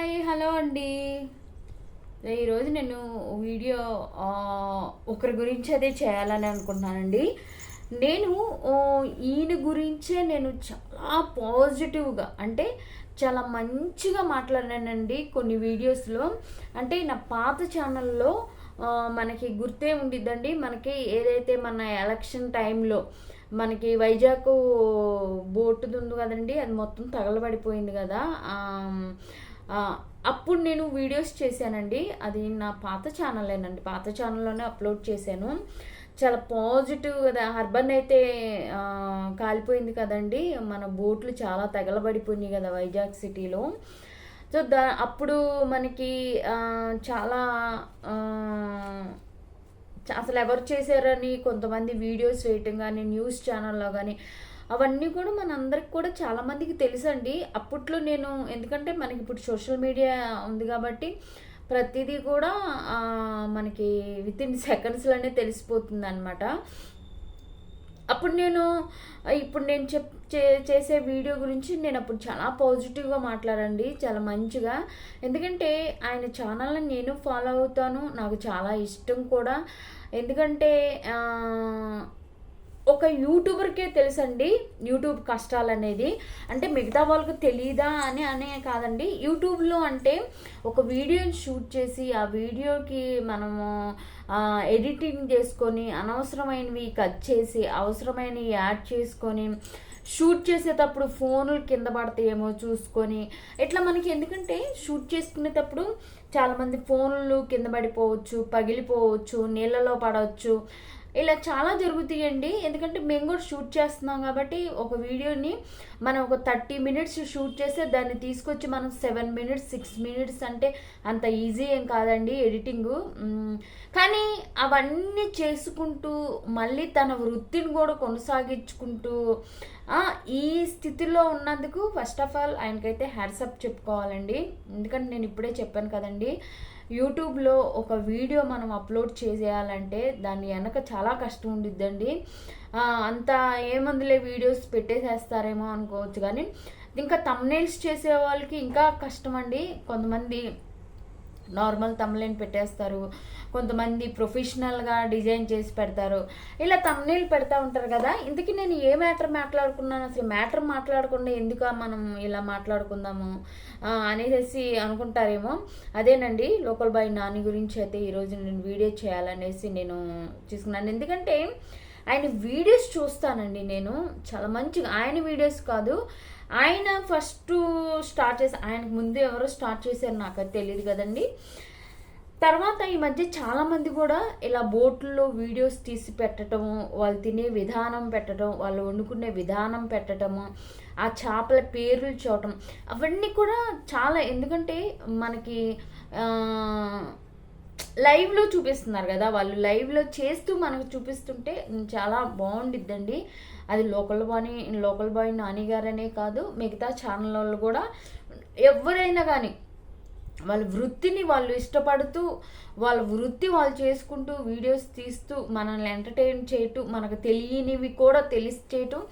Hi hello అండి. ఈరోజు నేను వీడియో ఒకరి గురించి అదే చేయాలని అనుకుంటున్నానండి. నేను ఈయన గురించే నేను చాలా పాజిటివ్గా అంటే చాలా మంచిగా మాట్లాడానండి కొన్ని వీడియోస్లో. అంటే నా పాత ఛానల్లో మనకి గుర్తే ఉండిద్దండి. మనకి ఏదైతే మన ఎలక్షన్ టైంలో మనకి వైజాగ్ బోటుది ఉంది కదండి, అది మొత్తం తగలబడిపోయింది కదా. అప్పుడు నేను వీడియోస్ చేశానండి. అది నా పాత ఛానలేనండి, పాత ఛానల్లోనే అప్లోడ్ చేశాను. చాలా పాజిటివ్ కదా. హర్బన్ అయితే కాలిపోయింది కదండి, మన బోట్లు చాలా తగలబడిపోయినాయి కదా వైజాగ్ సిటీలో. సో అప్పుడు మనకి చాలా అసలు ఎవరు చేశారని కొంతమంది వీడియోస్ వేయటం కానీ న్యూస్ ఛానల్లో కానీ అవన్నీ కూడా మనందరికి కూడా చాలామందికి తెలుసండి. అప్పట్లో నేను ఎందుకంటే మనకి ఇప్పుడు సోషల్ మీడియా ఉంది కాబట్టి ప్రతిదీ కూడా మనకి వితిన్ సెకండ్స్లోనే తెలిసిపోతుంది అనమాట. అప్పుడు ఇప్పుడు నేను చేసే వీడియో గురించి నేను అప్పుడు చాలా పాజిటివ్గా మాట్లాడండి, చాలా మంచిగా. ఎందుకంటే ఆయన ఛానల్ని నేను ఫాలో అవుతాను, నాకు చాలా ఇష్టం కూడా. ఎందుకంటే ఒక యూట్యూబర్కే తెలుసండి యూట్యూబ్ కష్టాలు అనేది. అంటే మిగతా వాళ్ళకి తెలీదా అనే కాదండి. యూట్యూబ్లో అంటే ఒక వీడియోని షూట్ చేసి ఆ వీడియోకి మనము ఎడిటింగ్ చేసుకొని అనవసరమైనవి కట్ చేసి అవసరమైనవి యాడ్ చేసుకొని షూట్ చేసేటప్పుడు ఫోన్లు కింద పడతాయేమో చూసుకొని ఇట్లా మనకి. ఎందుకంటే షూట్ చేసుకునేటప్పుడు చాలామంది ఫోన్లు కింద పడిపోవచ్చు, పగిలిపోవచ్చు, నీళ్ళలో పడవచ్చు, ఇలా చాలా జరుగుతాయండి. ఎందుకంటే మేము కూడా షూట్ చేస్తున్నాం కాబట్టి ఒక వీడియోని మనం ఒక 30 మినిట్స్ షూట్ చేస్తే దాన్ని తీసుకొచ్చి మనం 7 మినిట్స్ 6 మినిట్స్ అంటే అంత ఈజీ ఏం కాదండి ఎడిటింగు. కానీ అవన్నీ చేసుకుంటూ మళ్ళీ తన వృత్తిని కూడా కొనసాగించుకుంటూ ఈ స్థితిలో ఉన్నందుకు ఫస్ట్ ఆఫ్ ఆల్ ఆయనకైతే హ్యాట్సప్ చెప్పుకోవాలండి. ఎందుకంటే నేను ఇప్పుడే చెప్పాను కదండి, యూట్యూబ్లో ఒక వీడియో మనం అప్లోడ్ చేసేయాలంటే దాని వెనక చాలా కష్టం ఉండిద్దండి. అంత ఏమందులే వీడియోస్ పెట్టేసేస్తారేమో అనుకోవచ్చు, కానీ ఇంకా థంబ్నెయిల్స్ చేసే వాళ్ళకి ఇంకా కష్టం అండి. కొంతమంది నార్మల్ థంబ్నెయిల్ పెట్టేస్తారు, కొంతమంది ప్రొఫెషనల్గా డిజైన్ చేసి పెడతారు, ఇలా థంబ్నెయిల్ పెడతా ఉంటారు కదా. ఇందుకే నేను ఏ మ్యాటర్ మాట్లాడుకున్నాను, అసలు మ్యాటర్ మాట్లాడకుండా ఎందుకు మనం ఇలా మాట్లాడుకుందాము అనేసి అనుకుంటారేమో. అదేనండి లోకల్ బాయ్ నాని గురించి అయితే ఈరోజు నేను వీడియో చేయాలనేసి నేను తీసుకున్నాను. ఎందుకంటే ఆయన వీడియోస్ చూస్తానండి నేను చాలా మంచిగా. ఆయన వీడియోస్ కాదు, ఆయన ఫస్ట్ స్టార్ట్ చేసి, ఆయనకు ముందు ఎవరో స్టార్ట్ చేశారు నాకు అది తెలియదు కదండి. తర్వాత ఈ మధ్య చాలామంది కూడా ఇలా బోట్లలో వీడియోస్ తీసి పెట్టడము, వాళ్ళు తినే విధానం పెట్టడం, వాళ్ళు వండుకునే విధానం పెట్టడము, ఆ చేపల పేర్లు చూడటం, అవన్నీ కూడా చాలా. ఎందుకంటే మనకి లైవ్లో చూపిస్తున్నారు కదా, వాళ్ళు లైవ్లో చేస్తూ మనకు చూపిస్తుంటే చాలా బాగుండిద్దండి. అది లోకల్ బాయ్ నాని గారనే కాదు, మిగతా ఛానల్ వాళ్ళు కూడా ఎవరైనా కానీ వాళ్ళ వృత్తిని వాళ్ళు ఇష్టపడుతూ వాళ్ళ వృత్తి వాళ్ళు చేసుకుంటూ వీడియోస్ తీస్తూ మనల్ని ఎంటర్టైన్ చేయటం, మనకు తెలియనివి కూడా చేయటం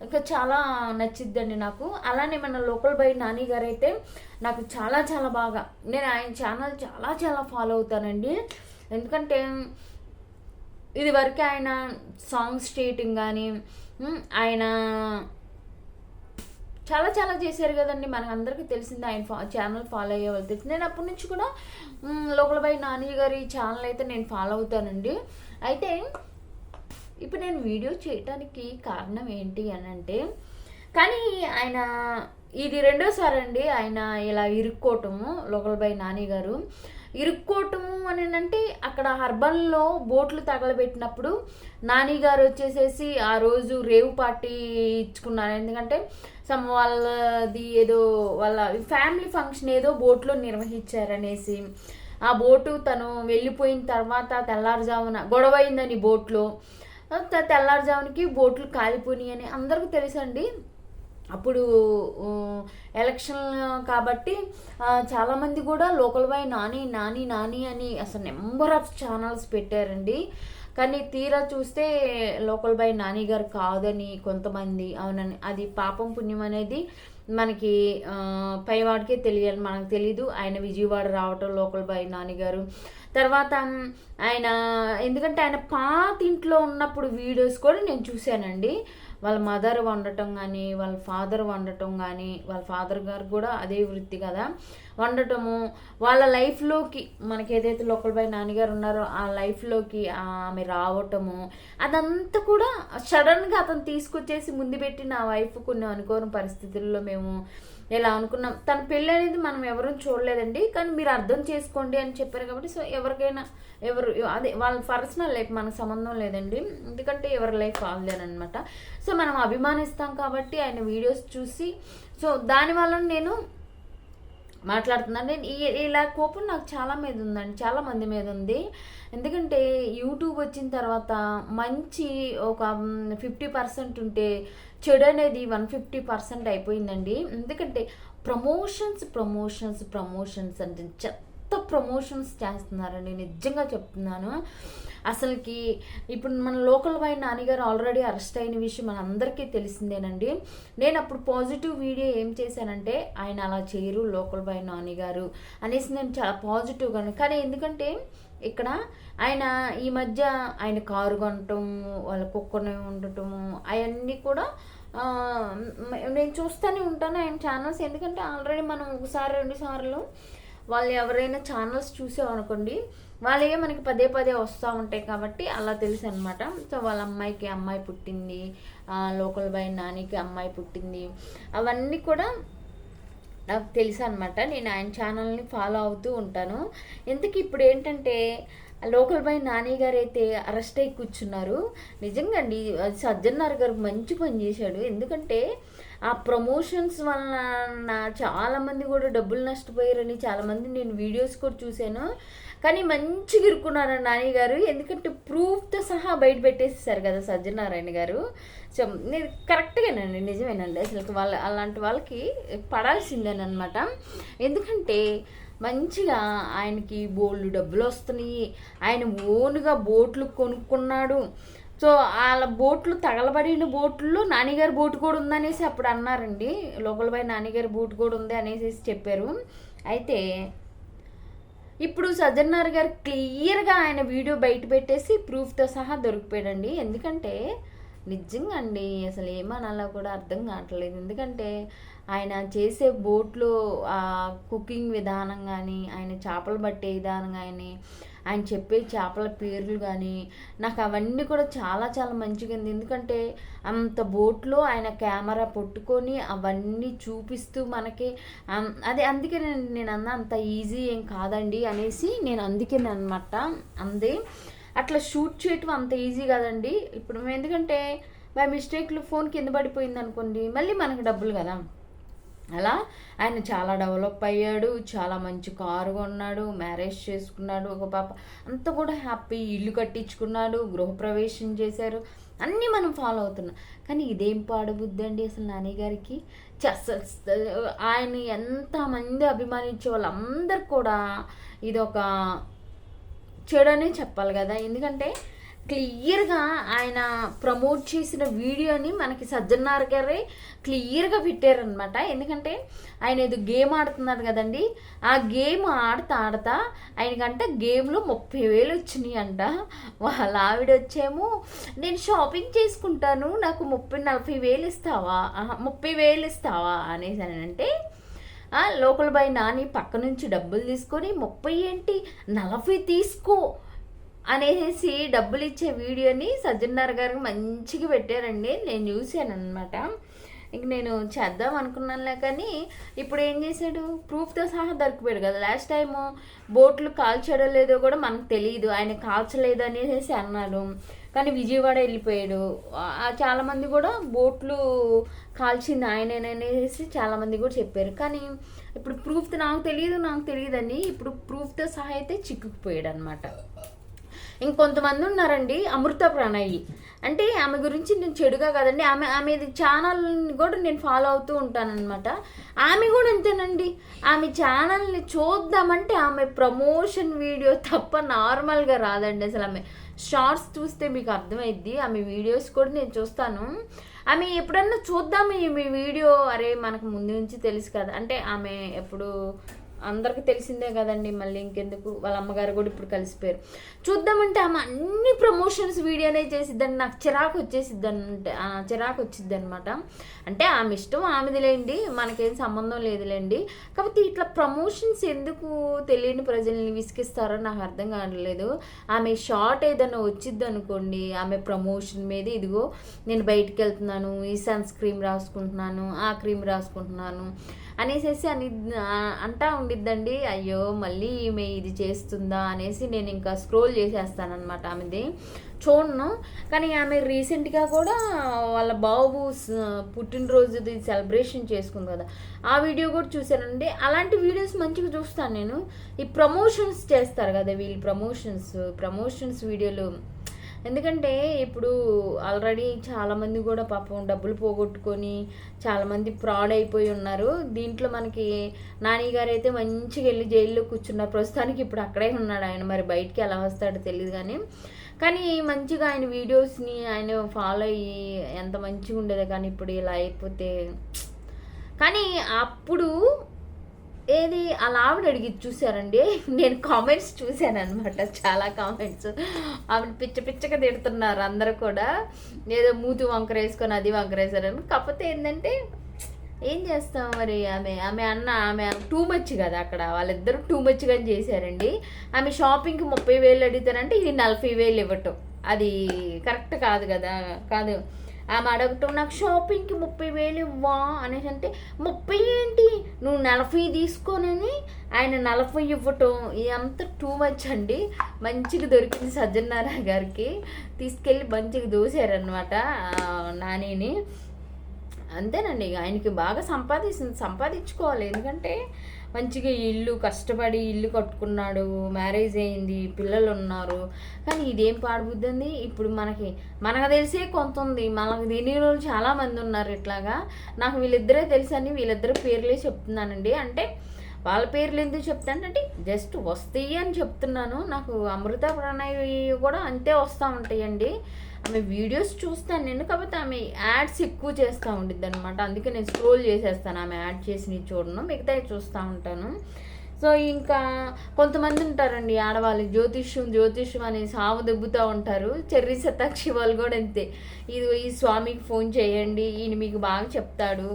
ఇంకా చాలా నచ్చిద్దండి నాకు. అలానే మన లోకల్ బాయ్ నాని గారు అయితే నాకు చాలా చాలా బాగా, నేను ఆయన ఛానల్ చాలా చాలా ఫాలో అవుతానండి. ఎందుకంటే ఇది వరకు ఆయన సాంగ్స్ చేయటం కానీ ఆయన చాలా చాలా చేశారు కదండి, మనకు అందరికీ తెలిసింది. ఆయన ఛానల్ ఫాలో అయ్యే వాళ్ళు తెలిసింది. నేను అప్పటి నుంచి కూడా లోకల్ బాయ్ నాని గారి ఛానల్ అయితే నేను ఫాలో అవుతానండి. అయితే ఇప్పుడు నేను వీడియో చేయటానికి కారణం ఏంటి అని అంటే, కానీ ఆయన ఇది రెండోసారి అండి ఆయన ఇలా ఇరుక్కోవటము. లోకల్ బాయ్ నాని గారు ఇరుక్కోవటము అని అంటే, అక్కడ హర్బన్లో బోట్లు తగలబెట్టినప్పుడు నాని గారు వచ్చేసేసి ఆ రోజు రేవ్ పార్టీ ఇచ్చుకున్నారు. ఎందుకంటే వాళ్ళది ఏదో వాళ్ళ ఫ్యామిలీ ఫంక్షన్ ఏదో బోట్లో నిర్వహించారనేసి, ఆ బోటు తను వెళ్ళిపోయిన తర్వాత తెల్లారుజామున గొడవ అయిందని బోట్లో, తెల్లారుజామునికి బోట్లు కాలిపోయినాయి అని అందరికీ తెలుసండి. అప్పుడు ఎలక్షన్ కాబట్టి చాలామంది కూడా లోకల్ బాయ్ నాని నాని నాని అని అసలు నెంబర్ ఆఫ్ ఛానల్స్ పెట్టారండి. కానీ తీరా చూస్తే లోకల్ బాయ్ నాని గారు కాదని కొంతమంది, అవునని, అది పాపం పుణ్యం అనేది మనకి పైవాడికే తెలియాలి, మనకు తెలీదు. ఆయన విజయవాడ రావటం లోకల్ బాయ్ నాని గారు. తర్వాత ఆయన ఎందుకంటే ఆయన పాత ఇంట్లో ఉన్నప్పుడు వీడియోస్ కూడా నేను చూశానండి. వాళ్ళ మదర్ వండటం కానీ, వాళ్ళ ఫాదర్ వండటం కానీ, వాళ్ళ ఫాదర్ గారు కూడా అదే వృత్తి కదా, వండటము, వాళ్ళ లైఫ్లోకి మనకి ఏదైతే లోకల్ బాయ్ నాన్నగారు ఉన్నారో ఆ లైఫ్లోకి ఆమె రావటము, అదంతా కూడా సడన్గా అతను తీసుకొచ్చేసి ముందు పెట్టి నా వైఫ్ కొన్ని అనుకోని పరిస్థితుల్లో మేము ఇలా అనుకున్నాం. తన పెళ్ళి అనేది మనం ఎవరూ చూడలేదండి, కానీ మీరు అర్థం చేసుకోండి అని చెప్పారు కాబట్టి సో ఎవరికైనా అదే వాళ్ళ పర్సనల్ లైఫ్ మనకు సంబంధం లేదండి, ఎందుకంటే ఎవరి లైఫ్ వాళ్ళదేనమాట. సో మనం అభిమానిస్తాం కాబట్టి ఆయన వీడియోస్ చూసి సో దానివల్ల నేను మాట్లాడుతున్నాను. నేను ఇలా కోపం నాకు చాలా మీద ఉందండి, చాలా మంది మీద ఉంది. ఎందుకంటే యూట్యూబ్ వచ్చిన తర్వాత మంచి ఒక 50% ఉంటే చెడు అనేది 150% అయిపోయిందండి. ఎందుకంటే ప్రమోషన్స్ అంటే చెత్త ప్రమోషన్స్ చేస్తున్నారండి, నిజంగా చెప్తున్నాను. అసలుకి ఇప్పుడు మన లోకల్ బాయ్ నాన్నగారు ఆల్రెడీ అరెస్ట్ అయిన విషయం మన అందరికీ తెలిసిందేనండి. నేను అప్పుడు పాజిటివ్ వీడియో ఏం చేశానంటే ఆయన అలా చేయరు లోకల్ బాయ్ నాన్నగారు అనేసి నేను చాలా పాజిటివ్గా, కానీ ఎందుకంటే ఇక్కడ ఆయన ఈ మధ్య ఆయన కారు కొనటం, వాళ్ళ కుక్కని ఉండటము అవన్నీ కూడా నేను చూస్తూనే ఉంటాను ఆయన ఛానల్స్. ఎందుకంటే ఆల్రెడీ మనం 1-2 సార్లు వాళ్ళు ఎవరైనా ఛానల్స్ చూసామనుకోండి, వాళ్ళే మనకి పదే వస్తూ ఉంటాయి కాబట్టి అలా తెలుసు అనమాట. సో వాళ్ళ అమ్మాయికి అమ్మాయి పుట్టింది, లోకల్ బాయ్ నానికి అమ్మాయి పుట్టింది, అవన్నీ కూడా నాకు తెలుసు అనమాట. నేను ఆయన ఛానల్ని ఫాలో అవుతూ ఉంటాను. ఎందుకు ఇప్పుడు ఏంటంటే లోకల్ బాయ్ నాని గారు అయితే అరెస్ట్ అయి కూర్చున్నారు. నిజంగా అండి సజ్జనార్ గారు మంచి పని చేశాడు. ఎందుకంటే ఆ ప్రమోషన్స్ వలన చాలామంది కూడా డబ్బులు నష్టపోయారని చాలామంది నేను వీడియోస్ కూడా చూశాను. కానీ మంచిగా ఇరుక్కున్నారు నాని గారు, ఎందుకంటే ప్రూఫ్తో సహా బయట పెట్టేసేసారు కదా సజ్జనారాయణ గారు. సో నేను కరెక్ట్గానండి, నిజమేనండి. అసలు అలాంటి వాళ్ళకి పడాల్సిందేనమాట. ఎందుకంటే మంచిగా ఆయనకి బోల్డ్ డబ్బులు వస్తున్నాయి, ఆయన ఓన్గా బోట్లు కొనుక్కున్నాడు. సో వాళ్ళ బోట్లు తగలబడిన బోట్లో నాన్నగారి బోటు కూడా ఉందనేసి అప్పుడు అన్నారండి, లోకల్ బాయ్ నాన్నగారి బోటు కూడా ఉంది అనేసి చెప్పారు. అయితే ఇప్పుడు సజ్జనార్ గారు క్లియర్గా ఆయన వీడియో బయట పెట్టేసి ప్రూఫ్తో సహా దొరికిపోయాడండి. ఎందుకంటే నిజంగా అండి అసలు ఏమనాలో కూడా అర్థం కావట్లేదు. ఎందుకంటే ఆయన చేసే బోట్లో కుకింగ్ విధానం కానీ, ఆయన చేపలు పట్టే విధానం కానీ, ఆయన చెప్పే చేపల పేర్లు కానీ నాకు అవన్నీ కూడా చాలా మంచిగా ఉంది. ఎందుకంటే అంత బోట్లో ఆయన కెమెరా పట్టుకొని అవన్నీ చూపిస్తూ మనకి అందుకే నేను అన్న అంత ఈజీ ఏం కాదండి అనేసి నేను అందుకేనమాట అందే. అట్లా షూట్ చేయటం అంత ఈజీ కాదండి. ఇప్పుడు ఎందుకంటే బై మిస్టేక్లు ఫోన్ కింద పడిపోయింది అనుకోండి, మళ్ళీ మనకు డబ్బులు కదా. అలా ఆయన చాలా డెవలప్ అయ్యాడు, చాలా మంచి కారు కొన్నాడు, మ్యారేజ్ చేసుకున్నాడు, ఒక పాప, అంతా కూడా హ్యాపీ, ఇల్లు కట్టించుకున్నాడు, గృహప్రవేశం చేశారు, అన్నీ మనం ఫాలో అవుతున్నాం. కానీ ఇదేం పాడబుద్ది అండి అసలు నాని గారికి. ఆయన ఎంతమంది అభిమానించే వాళ్ళందరూ కూడా ఇదొక చెడనే చెప్పాలి కదా. ఎందుకంటే క్లియర్గా ఆయన ప్రమోట్ చేసిన వీడియోని మనకి సజ్జనార్ గారే క్లియర్గా పెట్టారనమాట. ఎందుకంటే ఆయన ఏదో గేమ్ ఆడుతున్నాడు కదండి, ఆ గేమ్ ఆడతా ఆయనకంట గేమ్లో 30,000 వచ్చినాయి అంట. వాళ్ళ ఆవిడ వచ్చేమో నేను షాపింగ్ చేసుకుంటాను, నాకు 30,000-40,000 ఇస్తావా, 30,000 ఇస్తావా అనేసి అని అంటే లోకల్ బాయ్ నాని పక్క నుంచి డబ్బులు తీసుకొని 30 ఏంటి 40 తీసుకో అనేసి డబ్బులు ఇచ్చే వీడియోని సజ్జనార్ గారికి మంచిగా పెట్టారండి. నేను చూశాను అనమాట. ఇంక నేను చేద్దాం అనుకున్నానులే, కానీ ఇప్పుడు ఏం చేశాడు, ప్రూఫ్తో సహా దొరికిపోయాడు కదా. లాస్ట్ టైము బోట్లు కాల్చడో లేదో కూడా మనకు తెలియదు, ఆయన కాల్చలేదు అనేసి అన్నాడు, కానీ విజయవాడ వెళ్ళిపోయాడు. చాలామంది కూడా బోట్లు కాల్చింది ఆయనేననేసి చాలామంది కూడా చెప్పారు. కానీ ఇప్పుడు ప్రూఫ్తో నాకు తెలియదని ఇప్పుడు ప్రూఫ్తో సహా అయితే చిక్కుకుపోయాడు అనమాట. ఇంకొంతమంది ఉన్నారండి అమృత ప్రణయ్, అంటే ఆమె గురించి నేను చెడుగా కదండి, ఆమె ఛానల్ని కూడా నేను ఫాలో అవుతూ ఉంటానన్నమాట. ఆమె కూడా అంతేనండి, ఆమె ఛానల్ని చూద్దామంటే ఆమె ప్రమోషన్ వీడియో తప్ప నార్మల్గా రాదండి. అసలు ఆమె షార్ట్స్ చూస్తే మీకు అర్థమైద్ది, ఆమె వీడియోస్ కూడా నేను చూస్తాను. ఆమె ఎప్పుడన్నా చూద్దాం ఈ వీడియో, అరే మనకు ముందు నుంచి తెలుసు కదా, అంటే ఆమె ఎప్పుడు అందరికి తెలిసిందే కదండి, మళ్ళీ ఇంకెందుకు, వాళ్ళ అమ్మగారు కూడా ఇప్పుడు కలిసిపోయారు. చూద్దామంటే ఆమె అన్ని ప్రమోషన్స్ వీడియోనే చేసిద్దండి, నాకు చిరాకు వచ్చిద్ది అనమాట. అంటే ఆమె ఇష్టం ఆమెదిలేండి, మనకేం సంబంధం లేదులేండి. కాకపోతే ఇట్లా ప్రమోషన్స్ ఎందుకు తెలియని ప్రజల్ని విసిగిస్తారో నాకు అర్థం కావట్లేదు. ఆమె షార్ట్ ఏదైనా వచ్చిద్ది అనుకోండి, ఆమె ప్రమోషన్ మీద ఇదిగో నేను బయటికి వెళ్తున్నాను, ఈ సన్ స్క్రీమ్ రాసుకుంటున్నాను, ఆ క్రీమ్ రాసుకుంటున్నాను అనేసి అంటా ఉండిద్దండి. అయ్యో మళ్ళీ ఈమె ఇది చేస్తుందా అనేసి నేను ఇంకా స్క్రోల్ చేసేస్తానమాట, ఆమెది చూడను. కానీ ఆమె రీసెంట్గా కూడా వాళ్ళ బాబు పుట్టినరోజుది సెలబ్రేషన్ చేసుకుంది కదా, ఆ వీడియో కూడా చూశానండి. అలాంటి వీడియోస్ మంచిగా చూస్తాను నేను. ఈ ప్రమోషన్స్ చేస్తారు కదా వీళ్ళు, ప్రమోషన్స్ వీడియోలు, ఎందుకంటే ఇప్పుడు ఆల్రెడీ చాలామంది కూడా పాపం డబ్బులు పోగొట్టుకొని చాలామంది ఫ్రాడ్ అయిపోయి ఉన్నారు. దీంట్లో మనకి నాని గారు అయితే మంచిగా వెళ్ళి జైల్లో కూర్చున్నారు ప్రస్తుతానికి, ఇప్పుడు అక్కడే ఉన్నాడు ఆయన, మరి బయటికి ఎలా వస్తాడో తెలియదు. కానీ మంచిగా ఆయన వీడియోస్ని ఆయన ఫాలో అయ్యి ఎంత మంచిగా ఉండేది, కానీ ఇప్పుడు ఇలా అయిపోతే. కానీ అప్పుడు ఏది అలా ఆవిడ అడిగి చూసారండి, నేను కామెంట్స్ చూశాను అనమాట, చాలా కామెంట్స్. ఆవిడ పిచ్చగా తిడుతున్నారు అందరూ కూడా, ఏదో మూతి వంకర వేసుకొని అది వంకర వేసారని. కాకపోతే ఏంటంటే ఏం చేస్తాం మరి, ఆమె టూ మచ్ కదా, అక్కడ వాళ్ళిద్దరూ టూ మచ్గా చేశారండి. ఆమె షాపింగ్కి 30,000 అడుగుతారంటే ఇది 40,000 ఇవ్వటం, అది కరెక్ట్ కాదు కదా, కాదు. ఆమె అడగటం నాకు షాపింగ్కి 30,000 ఇవ్వా అనేసి అంటే, 30 ఏంటి నువ్వు 40 తీసుకోనని ఆయన 40 ఇవ్వటం, ఇదంతా టూ మచ్ అండి. మంచిగా దొరికింది సజ్జనారాయణ గారికి, తీసుకెళ్ళి మంచిగా దోశారనమాట నానిని. అంతేనండి, ఆయనకి బాగా సంపాదించుకోవాలి. ఎందుకంటే మంచిగా కష్టపడి ఇల్లు కట్టుకున్నాడు, మ్యారేజ్ అయింది, పిల్లలు ఉన్నారు. కానీ ఇదేం పాడుబుద్దండి. ఇప్పుడు మనకు తెలిసే కొంత ఉంది, మనకు తెలియని వాళ్ళు చాలామంది ఉన్నారు ఇట్లాగా. నాకు వీళ్ళిద్దరే తెలుసని వీళ్ళిద్దరు పేర్లే చెప్తున్నానండి. అంటే వాళ్ళ పేర్లు ఎందుకు చెప్తానంటే జస్ట్ వస్తాయి అని చెప్తున్నాను. నాకు అమృత ప్రణయ్ కూడా అంతే వస్తూ ఉంటాయండి. ఆమె వీడియోస్ చూస్తాను నేను, కాకపోతే ఆమె యాడ్స్ ఎక్కువ చేస్తూ ఉండిద్ది అనమాట. అందుకే నేను స్క్రోల్ చేసేస్తాను, ఆమె యాడ్ చేసి చూడను, మిగతాయి చూస్తూ ఉంటాను. సో ఇంకా కొంతమంది ఉంటారండి ఆడవాళ్ళు, జ్యోతిష్యం అని సాగు దెబ్బుతూ ఉంటారు. చెర్రీ శతాక్షి వాళ్ళు కూడా అంతే, ఈ స్వామికి ఫోన్ చేయండి, ఈయన మీకు బాగా చెప్తాడు,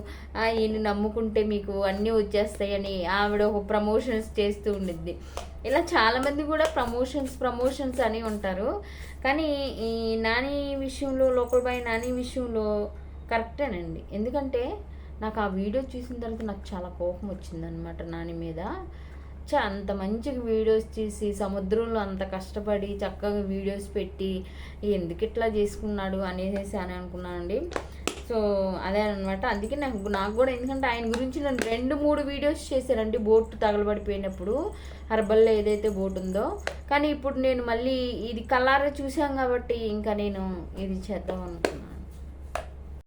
ఈయన నమ్ముకుంటే మీకు అన్నీ వచ్చేస్తాయని ఆవిడ ఒక ప్రమోషన్స్ చేస్తూ ఉండిద్ది. ఇలా చాలామంది కూడా ప్రమోషన్స్ అని ఉంటారు. కానీ ఈ నాని విషయంలో, లోకల్ బాయ్ నాని విషయంలో కరెక్టేనండి. ఎందుకంటే నాకు ఆ వీడియో చూసిన తర్వాత నాకు చాలా కోపం వచ్చిందనమాట నాని మీద. అంత మంచిగా వీడియోస్ తీసి సముద్రంలో అంత కష్టపడి చక్కగా వీడియోస్ పెట్టి ఎందుకు ఇట్లా చేసుకున్నాడు అనేసి అని అనుకున్నానండి. సో అదే అనమాట. అందుకే నాకు కూడా, ఎందుకంటే ఆయన గురించి నేను 2-3 వీడియోస్ చేశానండి బోట్ తగలబడిపోయినప్పుడు, హర్బల్లో ఏదైతే బోట్ ఉందో. కానీ ఇప్పుడు నేను మళ్ళీ ఇది కల్లారా చూసాం కాబట్టి ఇంకా నేను ఇది చేద్దాం అనుకున్నాను.